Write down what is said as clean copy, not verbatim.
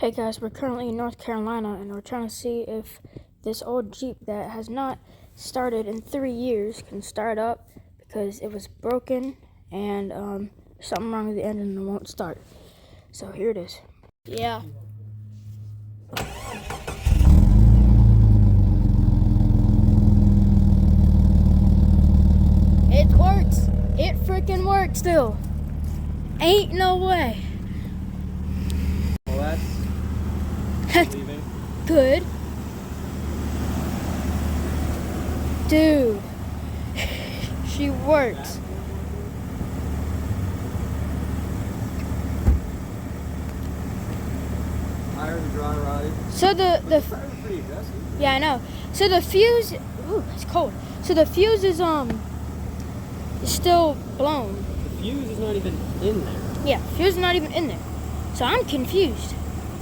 Hey guys, we're currently in North Carolina and we're trying to see if this old Jeep that has not started in 3 years can start up because it was broken and something wrong with the engine and it won't start. So here it is. Yeah. It works. It freaking works still. Ain't no way. Well, that's leaving. Good. Dude. She works. Tires are dry rotted. So the Tires are pretty aggressive. yeah, I know. So the fuse, ooh, it's cold. So the fuse is still blown. The fuse is not even in there. Yeah, fuse is not even in there. So I'm confused.